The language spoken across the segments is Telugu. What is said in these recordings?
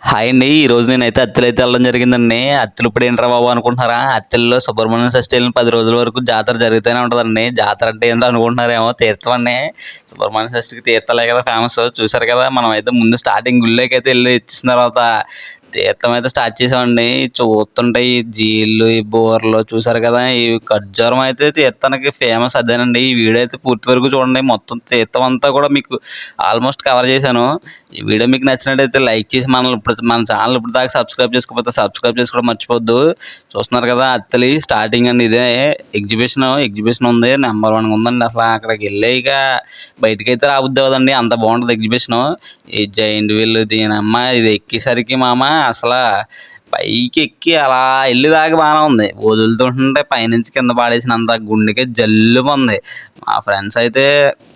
హాయ్ అండి. ఈరోజు నేనైతే అత్తిలైతే వెళ్ళడం జరిగిందండి. అత్తిలి ఇప్పుడు ఏంట్రా బాబు అనుకుంటున్నారా? అత్తిలిలో సుబ్రహ్మణ్య షష్ఠి వెళ్ళిన 10 రోజుల వరకు జాతర జరుగుతూనే ఉంటదండి. జాతర అంటే ఏంటో అనుకుంటున్నారేమో, తీర్థం అండి. సుబ్రహ్మణ్య షష్ఠికి తీర్థాలే కదా ఫేమస్. చూసారు కదా, మనం అయితే ముందు స్టార్టింగ్ గుళ్ళోకైతే వెళ్ళి ఇచ్చేసిన తర్వాత తీర్థం అయితే స్టార్ట్ చేసామండి. చూస్తుంటే ఈ జీళ్ళు, ఈ బూరలు చూసారు కదా, ఈ ఖర్జూరం అయితే తీర్థానికి ఫేమస్ అదేనండి. ఈ వీడియో అయితే పూర్తి వరకు చూడండి. మొత్తం తీర్థం అంతా కూడా మీకు ఆల్మోస్ట్ కవర్ చేశాను. ఈ వీడియో మీకు నచ్చినట్టయితే లైక్ చేసి మన ఛానల్ ఇప్పుడు దాకా సబ్స్క్రైబ్ చేసుకోకపోతే సబ్స్క్రైబ్ చేసుకోవడం మర్చిపోద్దు. చూస్తున్నారు కదా, అత్తలి స్టార్టింగ్ అండి. ఇదే ఎగ్జిబిషన్ ఉంది, నెంబర్ 1 ఉందండి. అసలు అక్కడికి వెళ్ళే ఇక బయటకైతే రాబుద్ది అవ్వదండి, అంత బాగుంటుంది ఎగ్జిబిషన్. ఈ జైంట్ వీల్ దీనమ్మ ఇది ఎక్కేసరికి మామ అసలు పైకి ఎక్కి అలా వెళ్ళేదాకా బాగానే ఉంది. వదులుతుంటే పైనుంచి కింద పాడేసినంత గుండెకి జల్లుమంది. మా ఫ్రెండ్స్ అయితే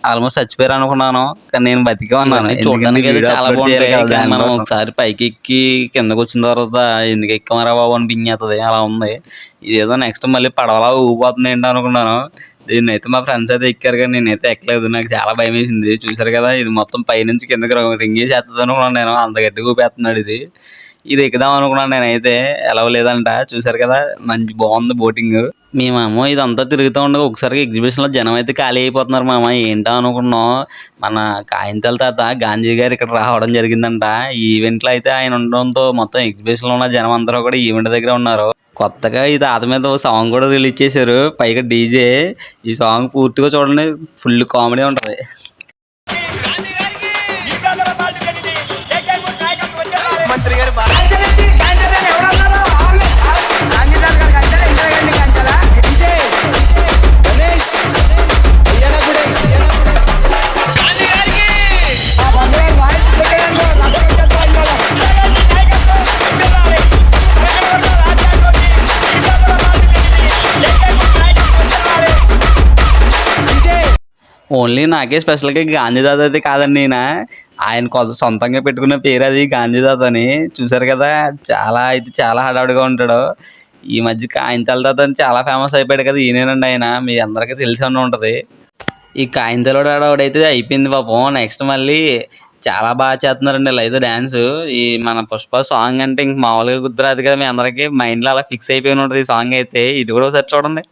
ఆల్మోస్ట్ చచ్చిపోయారు అనుకున్నాను, కానీ నేను బతికే ఉన్నాను. చూడడానికి అయితే చాలా బాగుంటాయి, కానీ మనం ఒకసారి పైకి ఎక్కి కిందకు వచ్చిన తర్వాత ఎందుకు ఎక్కమరా బాబు అనిపించేస్తుంది. అలా ఉంది. ఇదేదో నెక్స్ట్ మళ్ళీ పడవలా ఊగిపోతుంది ఏంటి అనుకున్నాను. దీన్ని అయితే మా ఫ్రెండ్స్ అయితే ఎక్కారు, కానీ నేనైతే ఎక్కలేదు. నాకు చాలా భయం వేసింది. చూసారు కదా, ఇది మొత్తం పైనుంచి కిందకి రింగేసేస్తుంది అనుకున్నాను నేను, అంత గట్టిగా ఊపేస్తున్నాడు ఇది. ఇది ఎక్కుదాం అనుకున్నాను నేనైతే, ఎలా లేదంట. చూసారు కదా, మంచి బాగుంది బోటింగ్. మేమేమో ఇదంతా తిరుగుతూ ఉండగా ఒకసారి ఎగ్జిబిషన్లో జనం అయితే ఖాళీ అయిపోతున్నారు మామ. ఏంటో అనుకున్నాం, మన కాయింతల తాత గాంధీ గారు ఇక్కడ రావడం జరిగిందంట. ఈ ఈవెంట్లో అయితే ఆయన ఉండడంతో మొత్తం ఎగ్జిబిషన్లో ఉన్న జనం అందరూ కూడా ఈవెంట్ దగ్గర ఉన్నారు. కొత్తగా ఈ తాత మీద ఓ సాంగ్ కూడా రిలీజ్ చేశారు, పైగా డీజే. ఈ సాంగ్ పూర్తిగా చూడండి, ఫుల్ కామెడీ ఉంటుంది. మంత్రి గారు ఓన్లీ నాకే స్పెషల్గా గాంధీదాత అయితే కాదండి ఈయన. ఆయన కొంత సొంతంగా పెట్టుకున్న పేరు అది గాంధీదాత అని. చూసారు కదా, చాలా హడావుడిగా ఉంటాడు. ఈ మధ్య కాయింతల తాత అని చాలా ఫేమస్ అయిపోయాడు కదా, ఈయనేనండి ఆయన. మీ అందరికీ తెలిసి ఉంటుంది. ఈ కాయింతలోడు ఆడవాడైతే అయిపోయింది పాపం. నెక్స్ట్ మళ్ళీ చాలా బాగా చేస్తున్నారండి ఇలా అయితే డ్యాన్స్. ఈ మన పుష్ప సాంగ్ అంటే ఇంక మామూలుగా గుర్తురాదు కదా, మీ అందరికీ మైండ్లో అలా ఫిక్స్ అయిపోయి ఉంటుంది ఈ సాంగ్ అయితే. ఇది కూడా ఒకసారి చూడండి.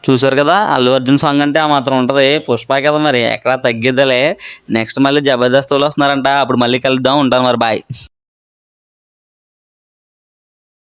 చూసారు కదా, అల్లు అర్జున్ సాంగ్ అంటే ఆ మాత్రం ఉంటుంది. పుష్ప కదా మరి, ఎక్కడ తగ్గిద్దలే. నెక్స్ట్ మళ్ళీ జబర్దస్త్ వాళ్ళు వస్తున్నారంట, అప్పుడు మళ్ళీ కలుద్దాం. ఉంటాను మరి, బాయ్.